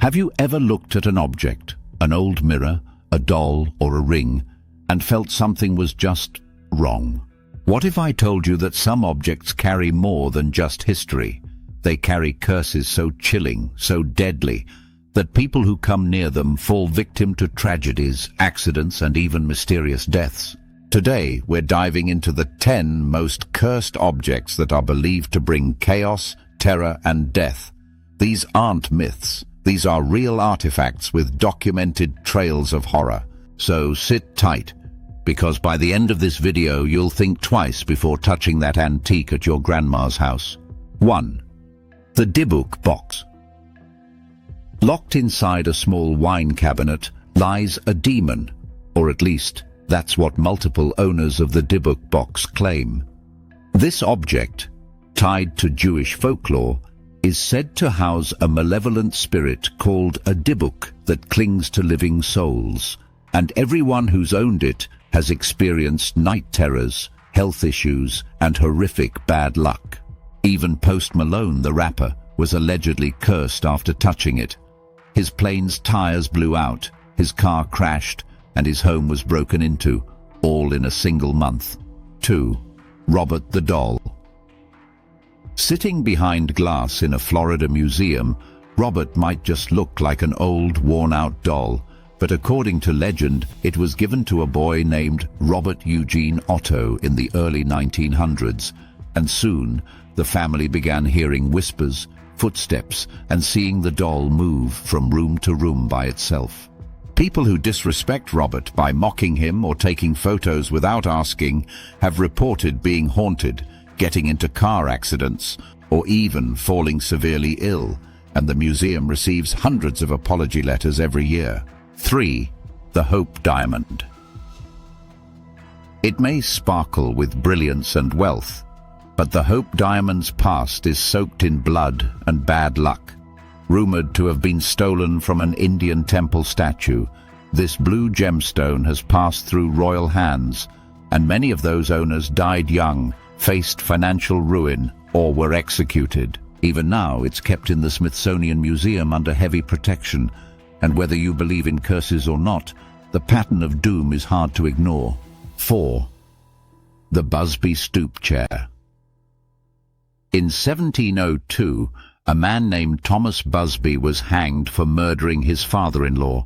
Have you ever looked at an object, an old mirror, a doll, or a ring, and felt something was just wrong? What if I told you that some objects carry more than just history? They carry curses so chilling, so deadly, that people who come near them fall victim to tragedies, accidents, and even mysterious deaths. Today, we're diving into the 10 most cursed objects that are believed to bring chaos, terror, and death. These aren't myths. These are real artifacts with documented trails of horror. So sit tight, because by the end of this video, you'll think twice before touching that antique at your grandma's house. 1. The Dybbuk Box. Locked inside a small wine cabinet lies a demon, or at least that's what multiple owners of the Dybbuk Box claim. This object, tied to Jewish folklore, is said to house a malevolent spirit called a Dybbuk that clings to living souls, and everyone who's owned it has experienced night terrors, health issues, and horrific bad luck. Even Post Malone, the rapper, was allegedly cursed after touching it. His plane's tires blew out, his car crashed, and his home was broken into, all in a single month. 2. Robert the Doll. Sitting behind glass in a Florida museum, Robert might just look like an old, worn-out doll, but according to legend, it was given to a boy named Robert Eugene Otto in the early 1900s, and soon the family began hearing whispers, footsteps, and seeing the doll move from room to room by itself. People who disrespect Robert by mocking him or taking photos without asking have reported being haunted, getting into car accidents, or even falling severely ill, and the museum receives hundreds of apology letters every year. 3. The Hope Diamond. It may sparkle with brilliance and wealth, but the Hope Diamond's past is soaked in blood and bad luck. Rumored to have been stolen from an Indian temple statue, this blue gemstone has passed through royal hands, and many of those owners died young, faced financial ruin, or were executed. Even now, it's kept in the Smithsonian Museum under heavy protection, and whether you believe in curses or not, the pattern of doom is hard to ignore. 4. The Busby Stoop Chair. In 1702, a man named Thomas Busby was hanged for murdering his father-in-law,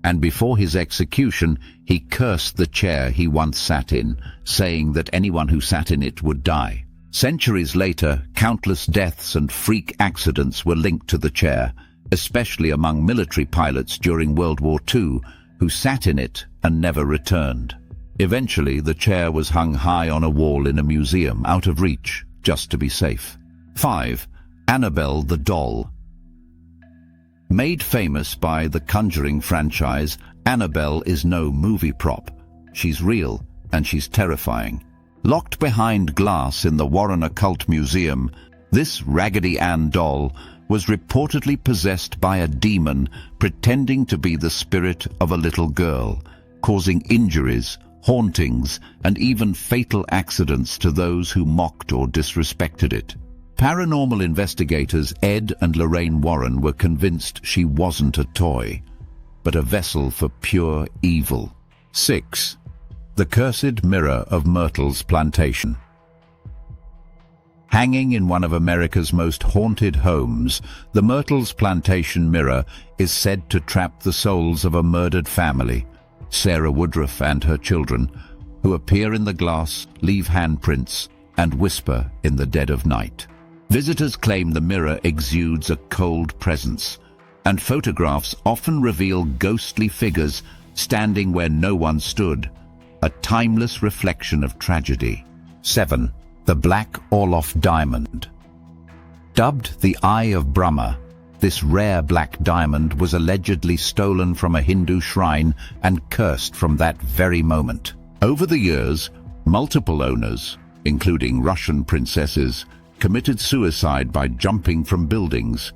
and before his execution, he cursed the chair he once sat in, saying that anyone who sat in it would die. Centuries later, countless deaths and freak accidents were linked to the chair, especially among military pilots during World War II, who sat in it and never returned. Eventually, the chair was hung high on a wall in a museum, out of reach, just to be safe. 5. Annabelle the Doll. Made famous by the Conjuring franchise, Annabelle is no movie prop. She's real, and she's terrifying. Locked behind glass in the Warren Occult Museum, this Raggedy Ann doll was reportedly possessed by a demon pretending to be the spirit of a little girl, causing injuries, hauntings, and even fatal accidents to those who mocked or disrespected it. Paranormal investigators Ed and Lorraine Warren were convinced she wasn't a toy, but a vessel for pure evil. 6. The Cursed Mirror of Myrtle's Plantation. Hanging in one of America's most haunted homes, the Myrtle's Plantation mirror is said to trap the souls of a murdered family, Sarah Woodruff and her children, who appear in the glass, leave handprints, and whisper in the dead of night. Visitors claim the mirror exudes a cold presence, and photographs often reveal ghostly figures standing where no one stood, a timeless reflection of tragedy. 7. The Black Orloff Diamond. Dubbed the Eye of Brahma, this rare black diamond was allegedly stolen from a Hindu shrine and cursed from that very moment. Over the years, multiple owners, including Russian princesses, committed suicide by jumping from buildings,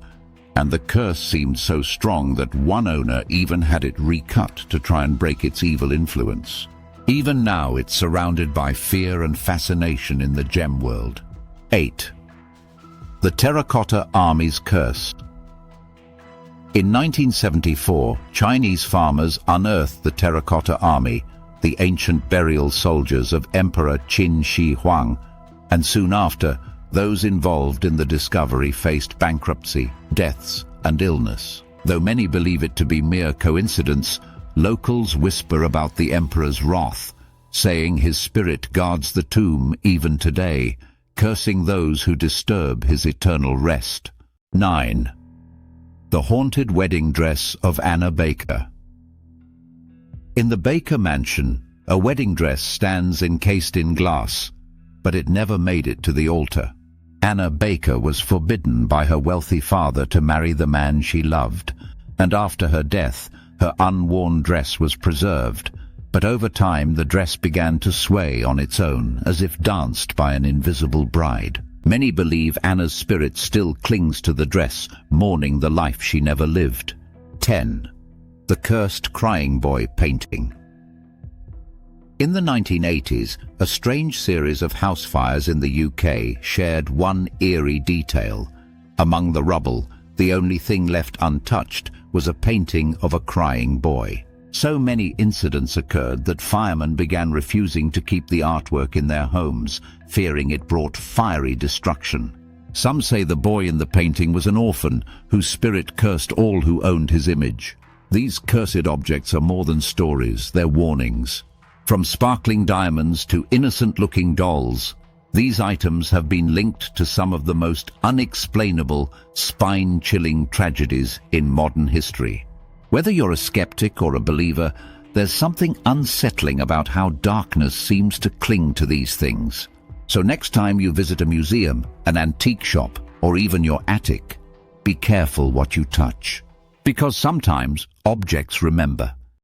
and the curse seemed so strong that one owner even had it recut to try and break its evil influence. Even now, it's surrounded by fear and fascination in the gem world. 8. The Terracotta Army's Curse. In 1974, Chinese farmers unearthed the terracotta army, the ancient burial soldiers of Emperor Qin Shi Huang, and soon after, those involved in the discovery faced bankruptcy, deaths, and illness. Though many believe it to be mere coincidence, locals whisper about the emperor's wrath, saying his spirit guards the tomb even today, cursing those who disturb his eternal rest. 9. The haunted wedding dress of Anna Baker. In the Baker mansion, a wedding dress stands encased in glass, but it never made it to the altar. Anna Baker was forbidden by her wealthy father to marry the man she loved, and after her death, her unworn dress was preserved, but over time the dress began to sway on its own, as if danced by an invisible bride. Many believe Anna's spirit still clings to the dress, mourning the life she never lived. 10. The Cursed Crying Boy Painting. In the 1980s, a strange series of house fires in the UK shared one eerie detail. Among the rubble, the only thing left untouched was a painting of a crying boy. So many incidents occurred that firemen began refusing to keep the artwork in their homes, fearing it brought fiery destruction. Some say the boy in the painting was an orphan whose spirit cursed all who owned his image. These cursed objects are more than stories, they're warnings. From sparkling diamonds to innocent-looking dolls, these items have been linked to some of the most unexplainable, spine-chilling tragedies in modern history. Whether you're a skeptic or a believer, there's something unsettling about how darkness seems to cling to these things. So next time you visit a museum, an antique shop, or even your attic, be careful what you touch. Because sometimes objects remember.